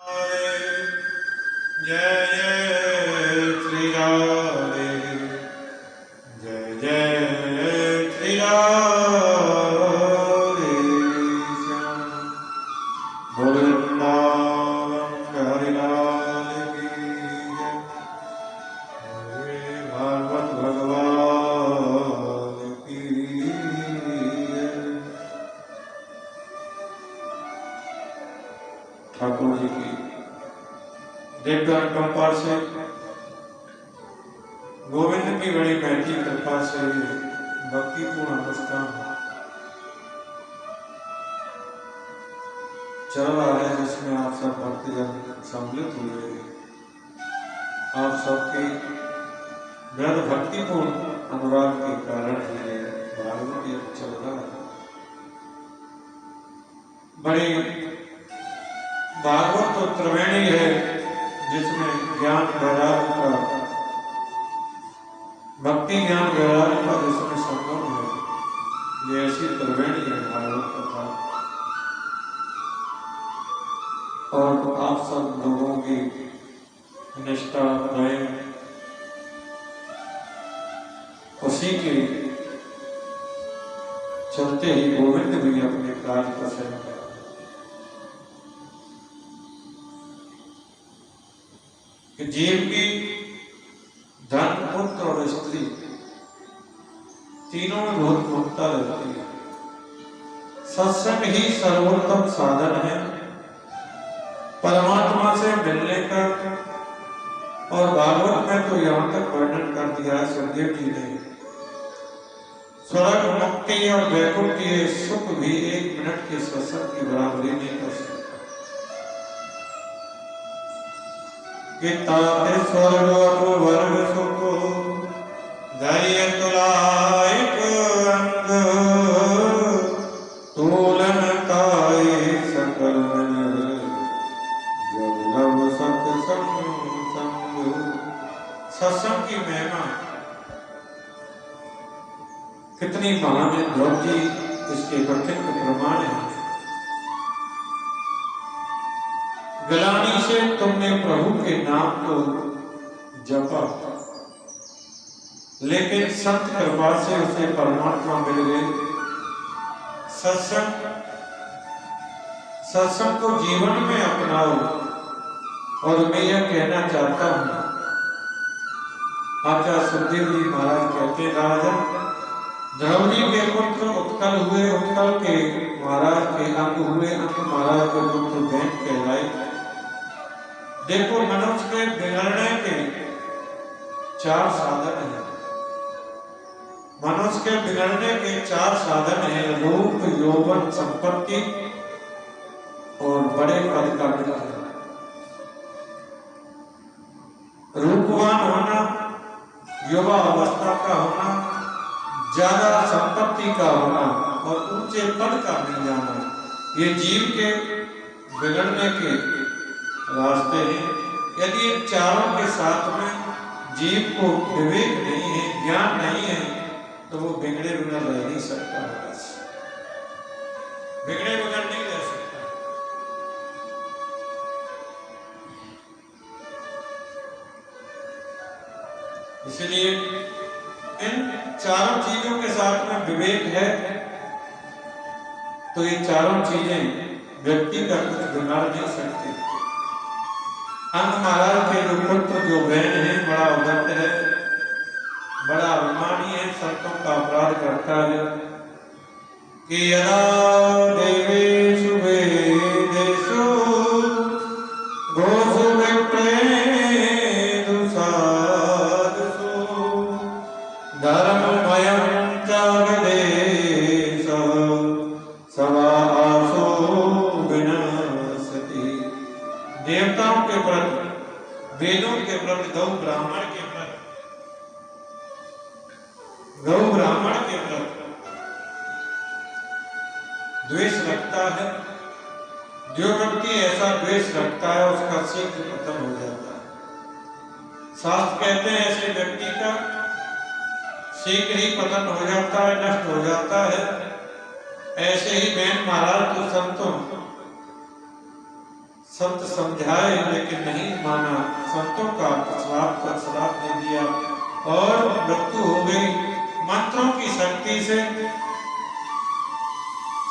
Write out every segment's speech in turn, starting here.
जय जय श्री राधे, जय जय श्री राधे श्याम। बोल वृंदावन बिहारी लाल की जय। बोले भागवत भगवान की जय। ठाकुर जी की देखकर कृपा से, गोविंद की बड़ी महती कृपा से भक्तिपूर्ण अनुष्ठान चल रहा है, जिसमें आप सब भक्तजन सम्मिलित हुए। आप सबके दृढ़ भक्तिपूर्ण अनुराग के कारण ये भागवत चल रहा है। बड़ी भागवत तो त्रिवेणी है, जिसमें ज्ञान वैराग्य का, भक्ति ज्ञान वैराग्य का जिसमें संगम है, ये ऐसी त्रिवेणी है भागवत कथा। और आप सब लोगों की निष्ठा प्रेम उसी के चलते ही गोविंद भी अपने कार्य को स्वयं कर। जीव की धन, पुत्र और स्त्री तीनों में बहुत मुक्ता रहती है। सत्संग ही सर्वोत्तम साधन है परमात्मा से मिलने का। और भागवत में तो यहाँ तक वर्णन कर दिया है सुखदेव जी ने, स्वर्ग मुक्ति और वैकुंठ के सुख भी 1 मिनट के सत्संग की बराबरी नहीं कर सकता। ताते स्वर्ग और वर्ग सुख धैर्य तुलायक अंग, तूलन काय सकल जब लव सत्संग संग। सत्संग की महिमा कितनी महान है, ध्रुव जी इसके कथित प्रमाण है। गलानी से तुमने प्रभु के नाम को जपा, लेकिन संत कृपा से उसे परमात्मा मिल गए। सत्संग को जीवन में अपनाओ। और मैं यह कहना चाहता हूं, आचार्य सुखदेव जी महाराज कहते हैं, राजन ध्रुव जी के पुत्र उत्कल हुए, उत्कल के महाराज के अंग हुए, अंग महाराज के पुत्र बैंक कहलाए। देखो मनुष्य के बिगड़ने के 4 साधन हैं। मनुष्य के बिगड़ने के 4 साधन हैं, रूप, यौवन, संपत्ति और बड़े पद का मिलन। रूपवान होना, युवा अवस्था का होना, ज्यादा संपत्ति का होना और ऊंचे पद का मिल जाना, ये जीव के बिगड़ने के रास्ते हैं। यदि इन चारों के साथ में जीव को विवेक नहीं है, ज्ञान नहीं है, तो वो बिगड़े बिगड़ रह नहीं सकता। बिगड़े बिगड़ नहीं रह सकता। इसलिए इन चारों चीजों के साथ में विवेक है, तो ये चारों चीजें व्यक्ति का कुछ बिगाड़ नहीं सकती। अंग महाराज के जो पुत्र, जो बहन है, बड़ा उद्धत है, बड़ा अभिमानी है, संतों का अपराध करता है कि यदा देवेषु वेदेषु गोषु विप्रेषु साधुषु धर्ममयं च विदेशः समासो विनश्यति। देवताओं के प्रति, वेदों के प्रति, गौ ब्राह्मण के प्रति, द्वेष रखता है। जो व्यक्ति ऐसा द्वेष रखता है उसका शीघ्र पतन हो जाता है। शास्त्र कहते हैं ऐसे व्यक्ति का शीघ्र ही पतन हो जाता है, नष्ट हो जाता है। ऐसे ही बैन महाराज तो संतों संत समझाए लेकिन नहीं माना, संतों का श्राप दे दिया और मृत्यु हो गई। मंत्रों की शक्ति से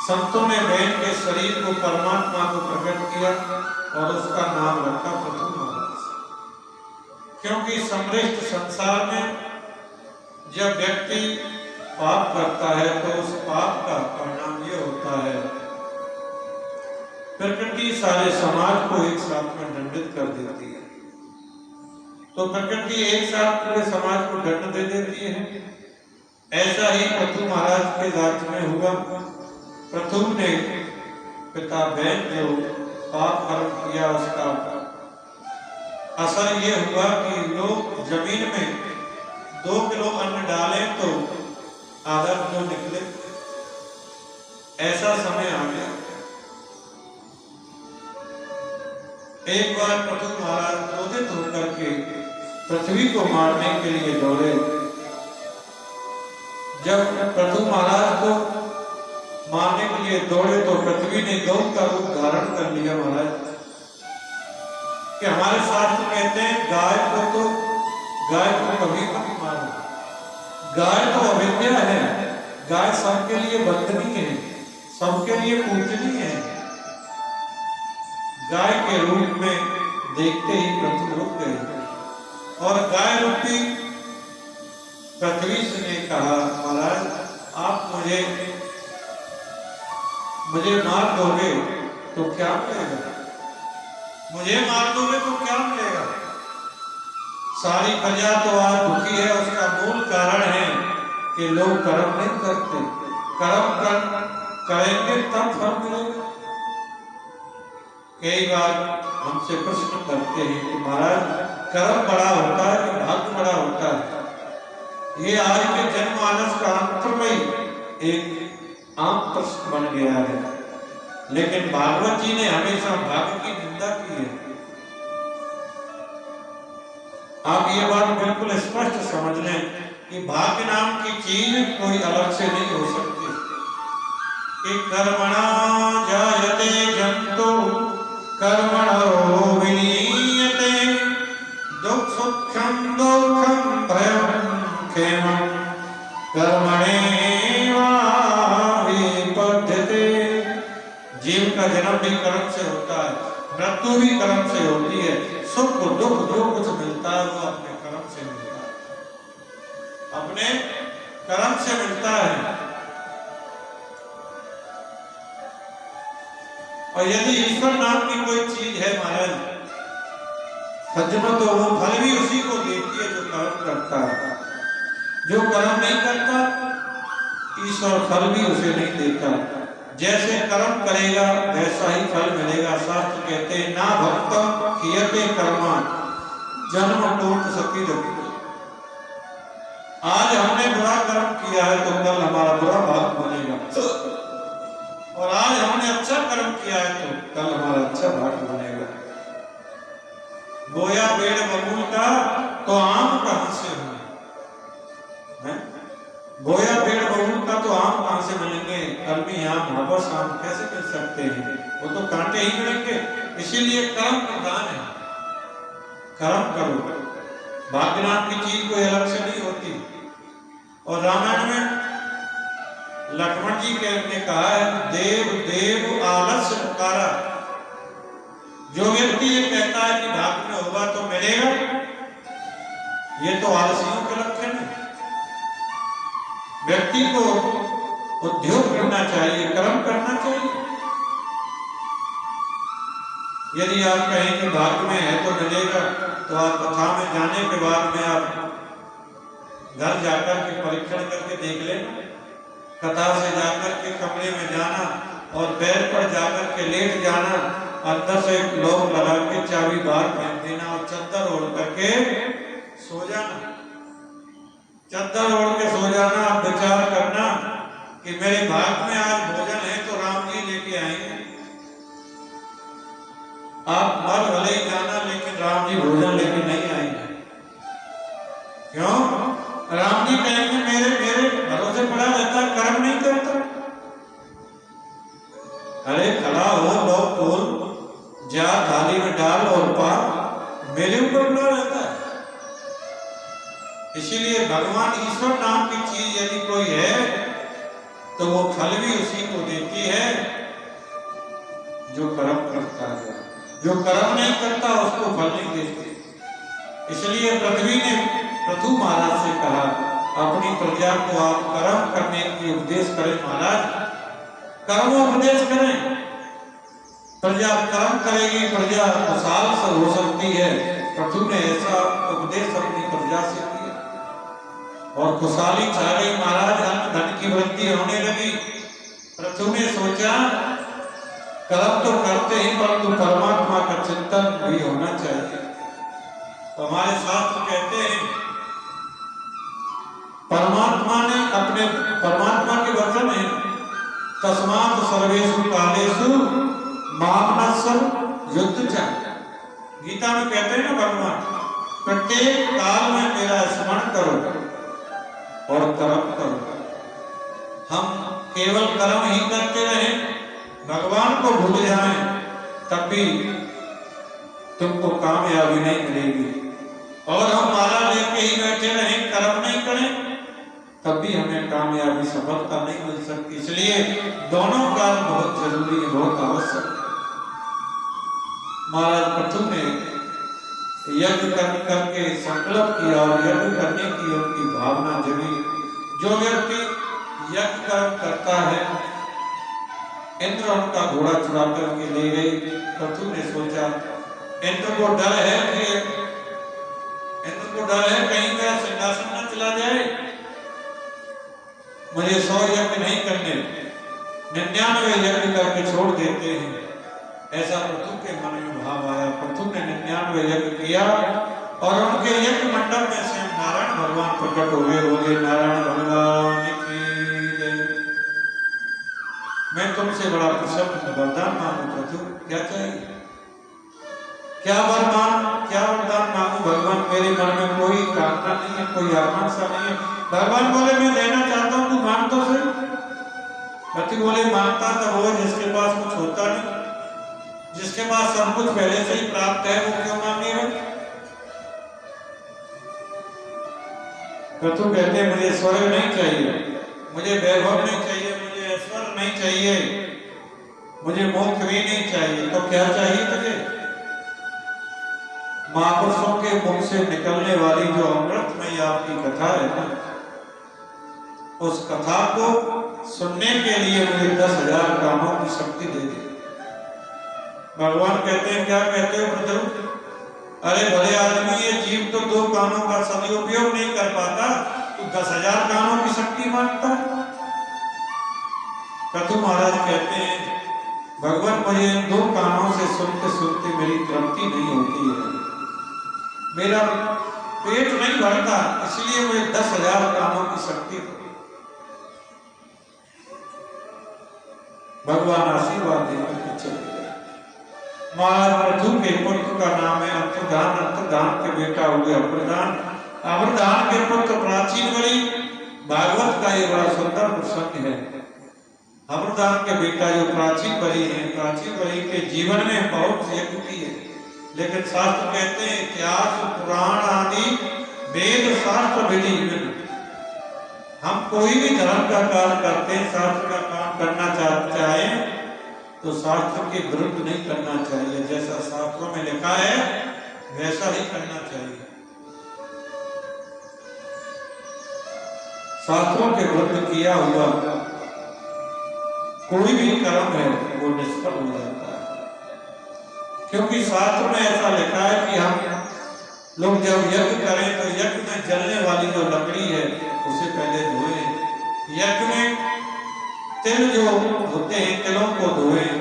संतों ने बहन के शरीर को परमात्मा को प्रकट किया और उसका नाम रखा पृथु महाराज। क्योंकि समृष्ट संसार में जब व्यक्ति पाप करता है तो उस पाप का परिणाम ये होता है, प्रकृति सारे समाज को एक साथ में दंडित कर देती है। तो प्रकृति एक साथ पूरे समाज को दंड दे देती है। ऐसा ही पृथु महाराज के राज्य में हुआ। पृथु ने पिता बहन जो पाप कर्म किया उसका असर ये हुआ कि लोग जमीन में 2 किलो अन्न डालें तो आधा किलो निकले, ऐसा समय आ गया। एक बार पृथु महाराज क्रोधित होकर के पृथ्वी को मारने के लिए दौड़े। जब पृथु महाराज को मारने के लिए दौड़े तो पृथ्वी ने गौ का रूप धारण कर लिया। महाराज कि हमारे शास्त्र कहते हैं गाय को कभी मत मारो, गाय तो अविद्या है, गाय सबके लिए बंधनीय है, सबके लिए पूजनीय है। गाय के रूप में देखते ही पृथ्वी रुक गई और गाय रूपी पृथ्वी से ने कहा, महाराज आप मुझे मार दोगे तो क्या मिलेगा? मुझे मार दोगे तो क्या मिलेगा? सारी प्रजा तो आज दुखी है। उसका मूल कारण है कि लोग कर्म नहीं करते। कर्म करेंगे तब फल मिलेगा। कई बार हमसे प्रश्न करते हैं कि महाराज कर्म बड़ा होता है कि भाग्य बड़ा होता है? ये आज के जनमानस का अंतर्मयी एक आम प्रश्न बन गया है। लेकिन भागवत जी ने हमेशा भाग्य की निंदा की है। आप ये बात बिल्कुल स्पष्ट समझ लें कि भाग्य नाम की चीज कोई अलग से नहीं हो सकती। कि कर्मणा जायते जंतु कर्मणो विलीयते, दुःखं भयं क्षेमं कर्मणेवाभिपद्यते। जीव का जन्म भी कर्म से होता है, मृत्यु भी कर्म से होती है, सुख दुख जो कुछ मिलता है वो अपने कर्म से मिलता है, अपने कर्म से मिलता है। और यदि ईश्वर नाम की कोई चीज है महाराज सज्जनों, तो वो फल भी उसी को देती है जो कर्म करता है। जो कर्म नहीं करता ईश्वर फल भी उसे नहीं देता। जैसे कर्म करेगा वैसा ही फल मिलेगा। शास्त्र कहते हैं ना भक्तम कियते कर्मा जन्म कोट सकी रखी। आज हमने बुरा कर्म किया है तो कल हमारा बुरा भाग बनेगा, और आज हमने अच्छा कर्म किया है तो कल हमारा अच्छा भाग्य बनेगा। बोया पेड़ बबूल का तो आम कहां से होंगे? बोया पेड़ बबूल का तो आम कहां से मिलेंगे? कल भी आम वापस आम कैसे मिल सकते हैं? वो तो कांटे ही मिलेंगे। इसीलिए कर्म प्रधान है। कर्म करो। भाग्य नाम की चीज कोई अलग से नहीं होती। और रामायण में लक्ष्मण जी ने कहा है देव देव आलस्य पुकारा। जो व्यक्ति ये कहता है कि भाग्य में होगा तो मिलेगा, ये तो आलसियों के लक्षण है। व्यक्ति को उद्योग करना चाहिए, कर्म करना चाहिए। यदि आप कहें कि भाग्य में है तो मिलेगा, तो आप कथा में जाने के बाद में आप घर जाकर के परीक्षण करके देख लेना। कथा से जाकर के कमरे में जाना और पैर पर जाकर के लेट जाना, अंदर से लोग लगा के चाबी बाहर फेंक देना और चद्दर ओढ़ करके सो जाना। चद्दर ओढ़ के सो जाना। आप विचार करना कि मेरे भाग में आज भोजन है तो राम जी लेके आएंगे। आप मर भले ही जाना लेकिन राम जी भोजन लेके नहीं आएंगे। क्यों? राम जी कहेंगे मेरे भरोसे पड़ा रहता, कर्म नहीं करता। अरे खड़ा हो, लो फूल जा थाली में डाल और पा मेरे ऊपर न रहता है। इसीलिए भगवान ईश्वर नाम की चीज यदि कोई है तो वो फल भी उसी को देती है जो कर्म करता है। जो कर्म नहीं करता उसको फल नहीं देती। इसलिए पृथ्वी ने पृथु महाराज से कहा अपनी प्रजा को आप कर्म करने की उपदेश करें महाराज, कर्मोपदेश करें। प्रजा कर्म करेगी, प्रजा खुशहाल से हो सकती है। पृथु ने ऐसा उपदेश अपनी प्रजा से किया और खुशहाली छा गई। महाराज अन्न धन की वृद्धि होने लगी। पृथु ने सोचा कर्म तो करते ही परंतु परमात्मा का चिंतन भी होना चाहिए। तो हमारे शास्त्र कहते हैं परमात्मा ने अपने परमात्मा के वचन है तस्मात् सर्वेषु कालेषु मामनस्सं युद्धचा। गीता में कहते हैं ना भगवान प्रत्येक काल में मेरा स्मरण करो और कर्म करो। हम केवल कर्म ही करते रहें, भगवान को भूल जाएं, तब भी तुमको कामयाबी नहीं मिलेगी। और हम माला लेके ही बैठे रहें, कर्म नहीं करें, तब भी हमें कामयाबी सफलता नहीं मिल सकती। इसलिए दोनों काल बहुत जरूरी है, बहुत आवश्यक है। महाराज पृथु ने यज्ञ करके संकल्प किया और यज्ञ करने की उनकी भावना जगी। जो व्यक्ति यज्ञ करता है, इंद्र उनका घोड़ा चुरा करके ले गई। पृथु ने सोचा इंद्र को डर है कहीं मेरा सिंहासन न चला जाए, मुझे 100 यज्ञ नहीं करने, 99 यज्ञ करके छोड़ देते हैं। ऐसा पृथु के मन में भाव आया। पृथु ने 99 यज्ञ किया और उनके यज्ञ मंडप में से नारायण भगवान प्रकट हो गए। बोले नारायण भगवान की जय। मैं तुमसे बड़ा प्रसन्न वरदान मांगू पृथु, क्या चाहिए? क्या वरदान मांगू भगवान? मेरे मन में कोई कामना नहीं है, कोई आकांक्षा नहीं है। भगवान बोले मैं देना चाहता हूँ, तू मांग तो सही। पति बोले मांगता तो वो जिसके पास कुछ होता नहीं, जिसके पास सब कुछ पहले से ही प्राप्त है, वो क्यों मांगेगा? पृथु कहते मुझे स्वर्ग नहीं चाहिए, मुझे वैभव नहीं चाहिए, मुझे ऐश्वर्य नहीं चाहिए, मुझे मोक्ष भी नहीं चाहिए। तो क्या चाहिए तुझे? महापुरुषों के मुख से निकलने वाली जो अमृतमयी आपकी कथा है ना, उस कथा को सुनने के लिए मुझे 10,000 कामों की शक्ति दे दी। भगवान कहते हैं क्या कहते हो पृथु? अरे भले आदमी, ये जीव तो 2 कानों का सदुपयोग नहीं कर पाता, तो 10,000 कानों की शक्ति मांगता। पृथु महाराज कहते हैं भगवान मुझे इन 2 कानों से सुनते सुनते मेरी तृप्ति नहीं होती है, मेरा पेट नहीं भरता, इसलिए मुझे 10,000 कानों की शक्ति। भगवान आशीर्वाद देकर के चले गए। महाराज पृथु के पुत्र का नाम है अंतर्धान। अंतर्धान के बेटा हुए अमरदान। अमरदान के पुत्र प्राचीन बलि। भागवत का ये बड़ा सुंदर प्रसंग है। अमरदान के बेटा जो प्राचीन बलि है, प्राचीन बलि के जीवन में बहुत यज्ञ किए, लेकिन शास्त्र कहते हैं इतिहास पुराण आदि वेद शास्त्र विधि। हम कोई भी धर्म का कार्य करते हैं, शास्त्र का काम करना चाहे तो शास्त्र के विरुद्ध नहीं करना चाहिए। जैसा शास्त्रों में लिखा है वैसा ही करना चाहिए। शास्त्रों के विरुद्ध किया हुआ कोई भी कर्म है वो निष्फल हो जाता है, क्योंकि शास्त्र में ऐसा लिखा है कि हम लोग जब यज्ञ करें तो यज्ञ में जलने वाली जो लकड़ी है उसे पहले धोएं। यज्ञ में तिल जो होते हैं तिलों को धोएं,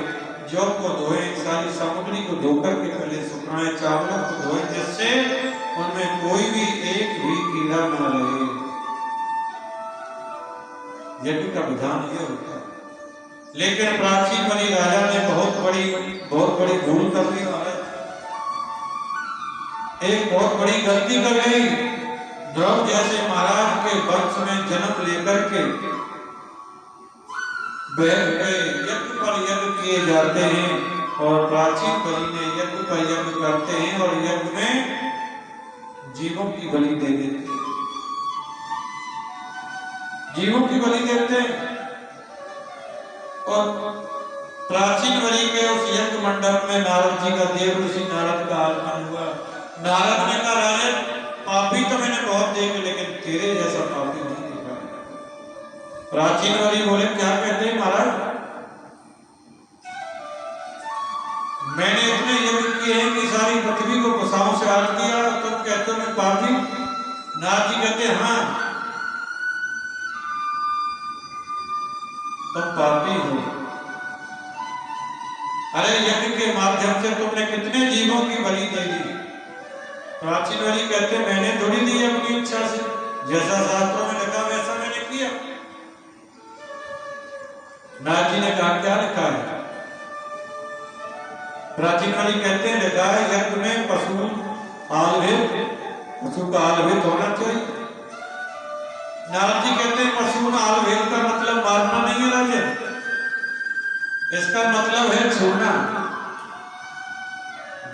जौ को धोएं, सारी सामग्री को धोकर के पहले सुखाएं, चावलों को धोएं, जिससे उनमें कोई भी एक भी कीड़ा न रहे। यज्ञ का विधान ये होता है। लेकिन प्राचीन बलि राजा ने बहुत बड़ी भूल कर दी। एक बहुत बड़ी गलती कर गई। ध्रुव जैसे महाराज के वंश में जन्म लेकर के यज्ञ पर यज्ञ किए जाते हैं, और प्राचीन बलि ने यज्ञ पर यज्ञ करते हैं और यज्ञ में जीवों की बलि दे देते हैं, जीवों की बलि देते हैं। और प्राचीन बलि के उस यज्ञ मंडप में नारद जी का, देव ऋषि नारद का आगमन हुआ। नारद ने कहा, राजन पापी तो मैंने बहुत देखे, लेकिन तेरे जैसा पापी नहीं देखा। प्राचीन बलि बोले, क्या कहते हैं महाराज, मैंने इतने यज्ञ किए हैं कि सारी पृथ्वी को पसाओं से आग किया, तुम कहते हो मैं पापी। नारद जी कहते, हाँ तुम पापी हो। अरे यज्ञ के माध्यम से तुमने कितने जीवों की बलि दे दी। प्राचीन बलि कहते, मैंने थोड़ी दी अपनी इच्छा से, जैसा शास्त्रों में लिखा वैसा मैंने किया। नारद जी ने कहा, क्या लिखा है? प्राचीन बलि कहते हैं, लिखा है यज्ञ में पशु आलभित, पशु का आलभित होना चाहिए। नारद जी कहते हैं, पशु आलभित का मतलब मारना नहीं है राजन, इसका मतलब है छूना।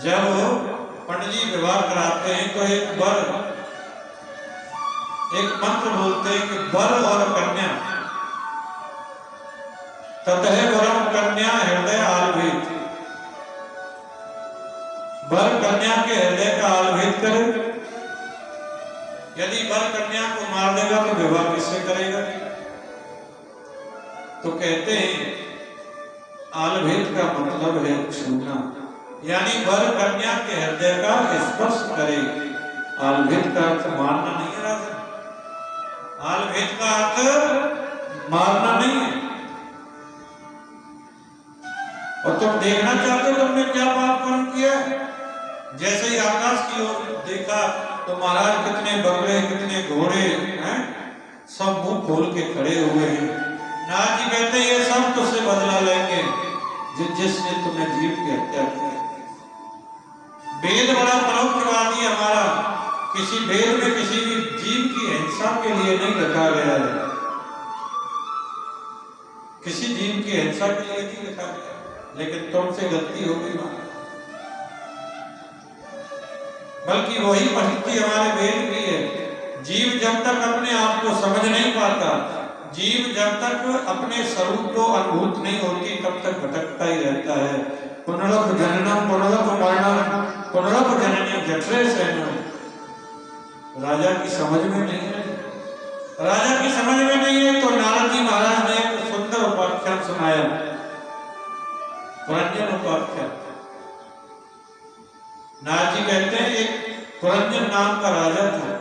जब पंडित जी विवाह कराते हैं तो एक मंत्र बोलते हैं कि वर और कन्या, ततः वरम कन्या हृदय आलभेद, वर कन्या के हृदय का आलभेद करे। यदि वर कन्या को मार देगा तो विवाह किससे करेगा? तो कहते हैं आलभेद का मतलब है छूना, यानी वर कन्या के हृदय का स्पर्श करे। आलभेद का अर्थ मारना नहीं है राजन, आलभेद का अर्थ मारना नहीं है। और तुम देखना चाहते हो तुमने क्या पाप कर्म किया? जैसे ही आकाश की ओर देखा तो महाराज कितने बकरे, कितने घोड़े हैं, सब मुंह खोल के खड़े हुए हैं। नारद जी कहते हैं, ये सब तुझसे बदला लेंगे जिसने तुम्हें जीव की हत्या की। वेद बड़ा परोक्षवादी हमारा, किसी वेद में किसी भी जीव की हिंसा के लिए नहीं लिखा गया है, किसी जीव की हिंसा के लिए नहीं लिखा गया, लेकिन तुमसे गलती हो गई वहां। बल्कि वही परिस्थिति हमारे वेद की है। जीव जब तक अपने आप को समझ नहीं पाता, जीव जब तक अपने स्वरूप को अनुभूत नहीं होती, तब तक भटकता ही रहता है। पुनरप जननम पुनरप मरणम पुनरप जननी जठरे शयनम। राजा की समझ में नहीं है, राजा की समझ में नहीं है। तो नारद जी महाराज ने एक सुंदर उपाख्यान सुनाया, पुरंजन उपाख्यान। नारद जी कहते हैं, एक पुरंजन नाम का राजा था।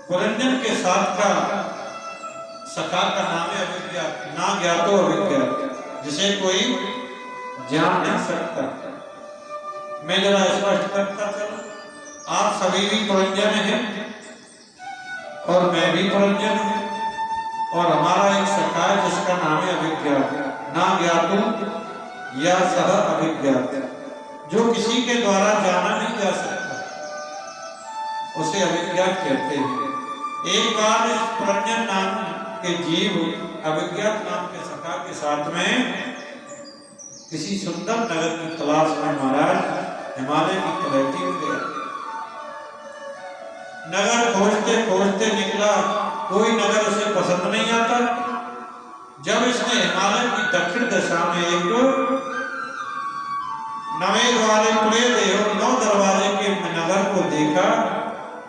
पुरंजन के साथ का सखा का नाम है अभिज्ञात, ना ज्ञातो अभिज्ञात, जिसे कोई जान नहीं सकता। मैं जरा स्पष्ट करता चलूं, आप सभी भी पुरंजन हैं और मैं भी पुरंजन हूं, और हमारा एक सखा है जिसका नाम है अभिज्ञात। ना ज्ञातो या सह अभिज्ञात, जो किसी के द्वारा जाना नहीं जा सकता, उसे अभिज्ञात कहते हैं। एक बार इस पुरंजन नाम के जीव अभिज्ञात नाम के सखा के साथ में किसी सुंदर नगर की तलाश में महाराज हिमालय की तलहटी में गया। नगर खोजते खोजते निकला, कोई नगर उसे पसंद नहीं आता। जब इसने हिमालय की दक्षिण दिशा में एक नवे द्वारे पुरे देव 9 दरवाजे के नगर को देखा,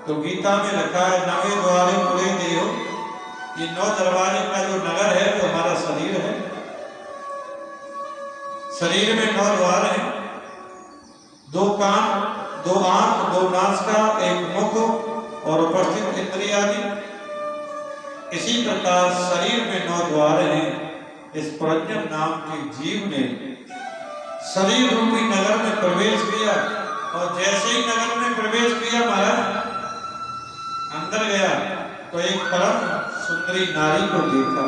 तो गीता में लिखा है नवे द्वारे पुरे देव, ये 9 दरवाजे का जो नगर है वो हमारा शरीर है। शरीर में 9 द्वार हैं, 2 कान, 2 आंख, 2 नासिका, 1 मुख और उपस्थित इंद्रिय आदि। इसी प्रकार शरीर में 9 द्वार हैं। इस पुरंजन नाम के जीव ने शरीर रूपी नगर में प्रवेश किया, और जैसे ही नगर में प्रवेश किया महाराज अंदर गया तो एक परम सुंदरी नारी को देखा,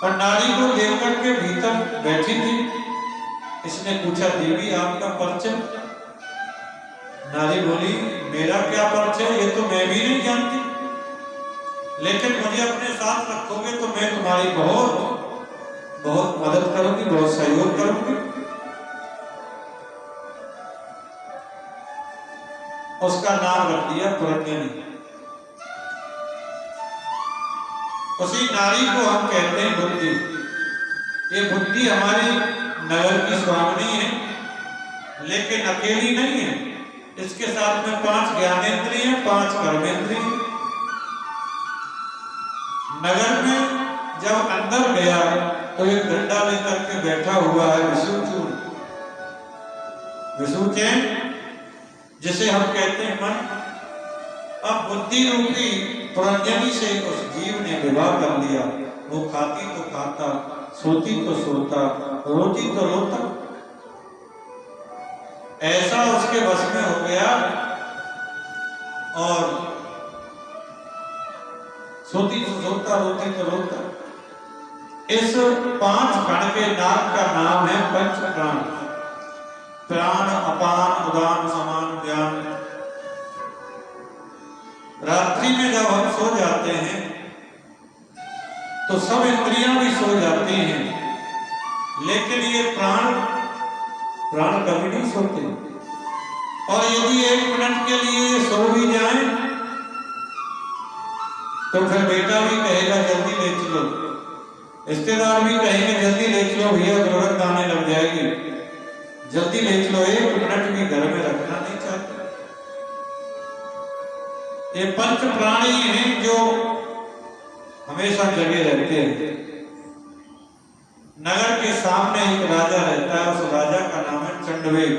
और नारी को देख करके भीतर बैठी थी। इसने पूछा, देवी आपका परिचय? नारी बोली, मेरा क्या परिचय, ये तो मैं भी नहीं जानती, लेकिन मुझे अपने साथ रखोगे तो मैं तुम्हारी बहुत बहुत मदद करूंगी, बहुत सहयोग करूंगी। उसका नाम रख दिया पुरंजनी। उसी नारी को हम कहते हैं बुद्धि। ये बुद्धि हमारी नगर की स्वामिनी है, लेकिन अकेली नहीं है। इसके साथ में 5 ज्ञानेंद्रिय हैं, 5 कर्मेंद्रिय हैं। नगर में जब अंदर गया तो एक डंडा लेकर के बैठा हुआ है विषुचूर्ण, विषुचैन, जिसे हम कहते हैं मन। अब बुद्धि रूपी पुरंजनी से उस जीव ने विवाह कर लिया। वो खाती तो खाता, सोती तो सोता, रोती तो रोता। ऐसा उसके वश में हो गया और सोती तो सोता, रोती तो रोता। इस 5 कण के नाम का नाम है पंच प्राण। प्राण, अपान, उदान, समान, ज्ञान। रात्रि में जब हम सो जाते हैं तो सब इंद्रियां भी सो जाती हैं, लेकिन ये प्राण कभी नहीं सोते। और यदि 1 मिनट के लिए सो भी जाएं तो फिर बेटा भी कहेगा जल्दी ले चलो, रिश्तेदार भी कहेंगे जल्दी ले चलो भैया, दुर्गंध आने लग जाएगी, जल्दी ले चलो। 1 मिनट भी घर में रखना नहीं चाहते। ये पंच प्राणी हैं जो हमेशा जगे रहते हैं। नगर के सामने एक राजा रहता है, उस राजा का नाम है चंडवेग।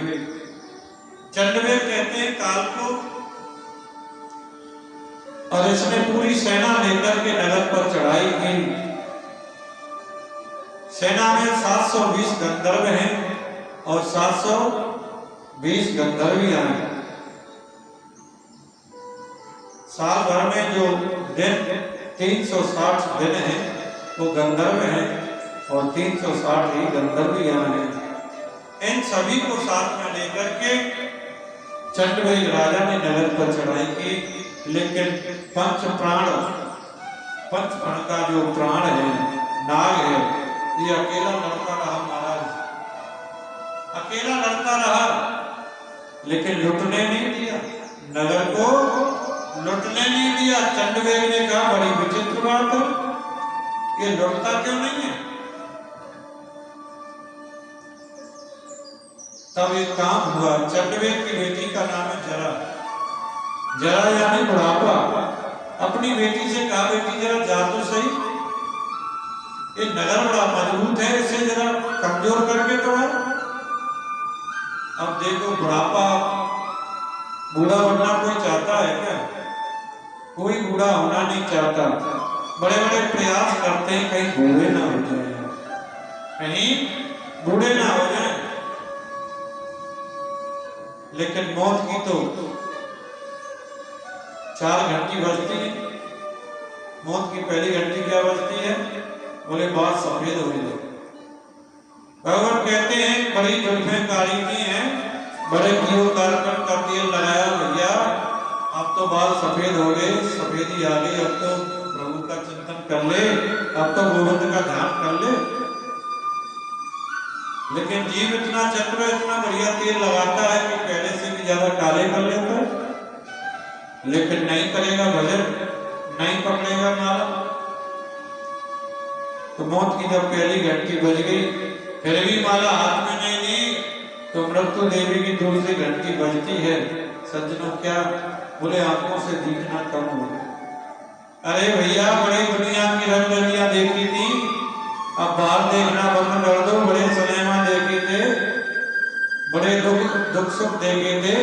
चंडवेग कहते हैं काल को। और इसने पूरी सेना लेकर के नगर पर चढ़ाई की। सेना में 720 गंधर्व हैं और 720 गंधर्वियां हैं। साल भर में जो दिन 360 दिन है वो गंधर्व हैं और 360 ही गंधर्वियां हैं। इन सभी को साथ में लेकर के चंडवेग राजा ने नगर पर चढ़ाई की। लेकिन पंच प्राण का जो प्राण है, नाग है, ये अकेला लड़ता रहा महाराज, अकेला लड़ता रहा, लेकिन लुटने नहीं दिया, नगर को लुटने नहीं दिया। चंडवेग ने कहा बड़ी विचित्र बात है, ये लुटता क्यों नहीं है? तब एक काम हुआ। चंडवेग की बेटी का नाम है जरा। जरा यानी बुढ़ापा। अपनी बेटी से कहा बेटी जरा जा तो सही, ये नगर बड़ा मजबूत है, इसे जरा कमजोर करके तो है। अब देखो बुढ़ापा, बूढ़ा बनना कोई चाहता है क्या? कोई बूढ़ा होना नहीं चाहता। बड़े बड़े प्रयास करते हैं कहीं बूढ़े ना हो जाए, कहीं बूढ़े ना हो जाए। लेकिन मौत की तो 4 घंटी बजती है। मौत की पहली घंटी क्या बजती है? बोले बात सफेद हो गई। भगवान कहते हैं बड़ी जुल्फें काली की हैं, बड़े घीव कार्यक्रम का तेल लगाया भैया, अब तो बाल सफेद हो गए, सफेदी आ गई, अब तो प्रभु का चिंतन कर ले, अब तो गोविंद का ध्यान कर ले। लेकिन जीव इतना चक्र, इतना बढ़िया तेल लगाता है कि पहले से भी ज्यादा काले कर लेता है, लेकिन नहीं करेगा भजन, नहीं पकड़ेगा माला। तो मौत की जब पहली घंटी बज गई, फिर भी माला हाथ में नहीं ली, तो मृत्यु देवी की दूसरी घंटी बजती है। सज्जनों क्या? बोले आंखों से दिखना कम हो गया। अरे भैया बड़ी दुनिया की रंगलियां देखी थी, अब बाहर देखना बंद कर दो। बड़े सिनेमा देखे थे, बड़े दुख सुख देखे थे,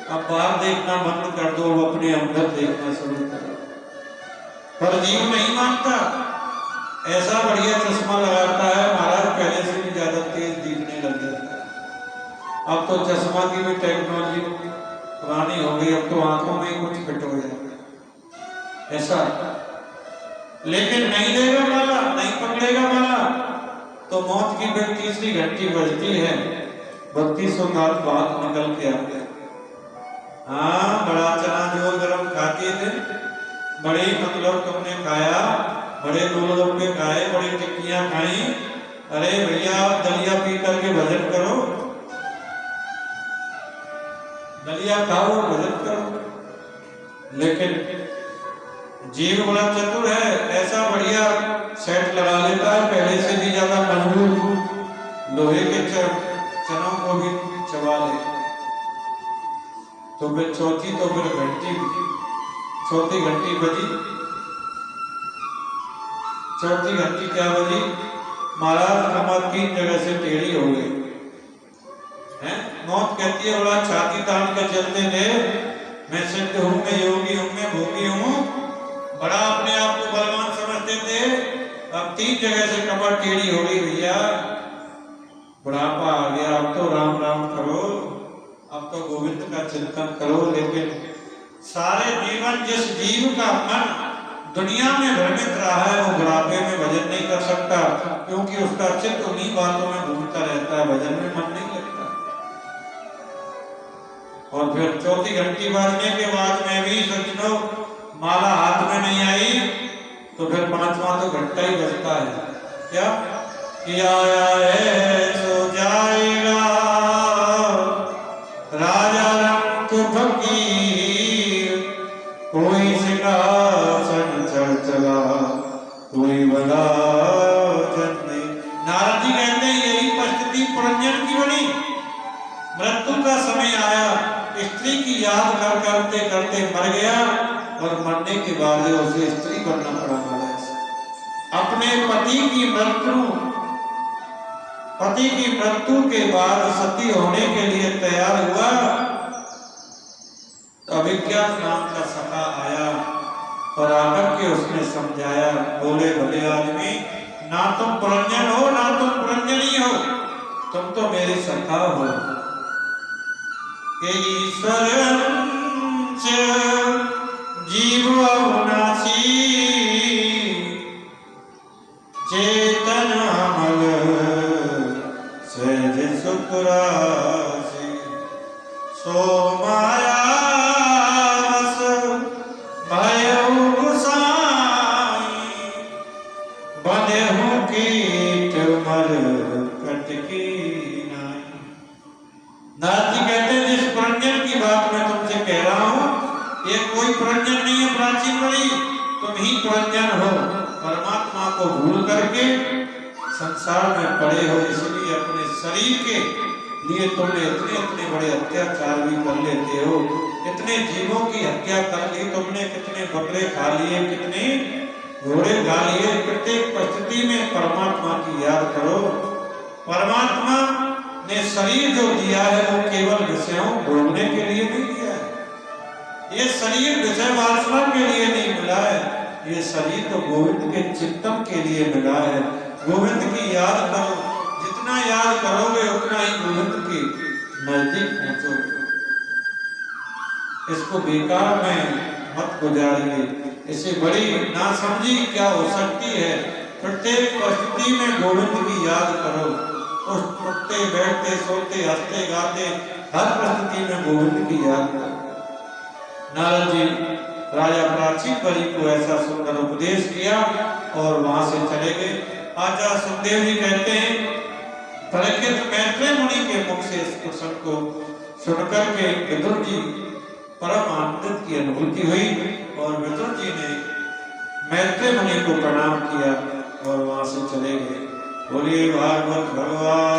अब बाहर देखना बंद कर दो, अपने अंदर देखना शुरू करो। पर जीव नहीं मानता, ऐसा बढ़िया चश्मा लगाता है महाराज, पहले से भी ज्यादा तेज दिखने लग जाता है। अब तो चश्मा की भी टेक्नोलॉजी पुरानी हो गई, अब तो आंखों में कुछ फिट हो जाता ऐसा। लेकिन नहीं देगा माला, नहीं पकड़ेगा माला, तो मौत की फिर तीसरी घंटी बजती है। 3200 साल बाद निकल के आते हैं। हाँ, बड़ा चना जो गरम खाते थे, बड़े मतलब तुमने खाया, बड़े गोलगप्पे खाए, बड़ी टिक्कियां खाई, अरे भैया आप दलिया पी करके भजन करो, दलिया खाओ भजन करो। लेकिन जीव बड़ा चतुर है, ऐसा बढ़िया सेट लगा लेता है, पहले से भी ज्यादा मजबूत लोहे के चनों को भी चबा ले। तो फिर चौथी घंटी बजी। चौथी घंटी क्या बजी? महाराज कमर 3 जगह से टेढ़ी हो गई है। मौत कहती है बड़ा छाती तान के चलते थे, मैं सिद्ध हूं, मैं योगी हूं, मैं भोगी हूं, बड़ा अपने आप को बलवान समझते थे। अब 3 जगह से कमर टेढ़ी हो गई भैया, बुढ़ापा आ गया, अब तो राम राम करो, अब तो गोविंद का चिंतन करो। लेकिन सारे जीवन जिस जीव का मन दुनिया में भ्रमित रहा है वो बुढ़ापे में भजन नहीं कर सकता, क्योंकि उसका चित्त उन्हीं बातों में घूमता रहता है, भजन में मन नहीं लगता। और फिर चौथी घंटी बजने के बाद में भी सज्जनों माला हाथ में नहीं आई, तो फिर 5वां तो घंटा ही बजता है। क्या कि आया है सो जाएगा राजा रंग फकीर, कोई सिंहासन चढ़ चला, कोई बड़ा जन नहीं। नारद जी कहते हैं यही परिस्थिति पुरंजन की बनी। मृत्यु का समय आया, स्त्री की याद करते करते मर गया, और मरने के बाद उसे स्त्री बनना पड़ा महाराज। अपने पति की मृत्यु के बाद सती होने के लिए तैयार हुआ, तो अभिज्ञान नाम का सखा आया और आकर के उसने समझाया, बोले भले आदमी, ना तुम पुरंजन हो ना तुम पुरंजनी हो, तुम तो मेरे सखा हो। ईश्वर जीव अविनाशी, चेतन अमल सहज सुख राशि, सो माया भयउ गोसाई, बंधेहु कीट मर कटकी नाई। नारद जी कहते हैं जिस पुरंजन की बात मैं तुमसे कह रहा हूं, ये कोई पुरंजन नहीं है प्राचीन बड़ी, तुम ही पुरंजन हो। परमात्मा को भूल करके संसार में पड़े हो, इसलिए अपने शरीर के लिए तुमने इतने बड़े अत्याचार भी कर लेते हो। कितने जीवों की हत्या कर ली तुमने, कितने बकरे खा लिए, कितने घोड़े खा लिए। प्रत्येक परिस्थिति में परमात्मा की याद करो। परमात्मा ने शरीर जो दिया है वो केवल विषयों भोगने के लिए नहीं दिया है। ये शरीर विषय वासना के लिए नहीं मिला है, ये शरीर तो गोविंद के चिंतन के लिए मिला है। गोविंद की याद करो, जितना याद करोगे उतना ही गोविंद के नजदीक पहुंचोगे। इसको बेकार में मत गुजारिए, इसे बड़ी नासमझी क्या हो सकती है। प्रत्येक परिस्थिति में गोविंद की याद करो, उठते बैठते सोते हंसते गाते हर परिस्थिति में गोविंद की याद करो। नारद जी राजा प्राचीन बलि को ऐसा सुंदर उपदेश किया और वहां से चले गए। आचार्य सुखदेव जी कहते हैं, परीक्षित मैत्रेय मुनि के मुख से इस प्रसंग को सुनकर के विदुर जी परम आनंद की अनुभूति हुई और विदुर जी ने मैत्रेय मुनि को प्रणाम किया और वहां से चले गए। बोलिए भागवत भगवान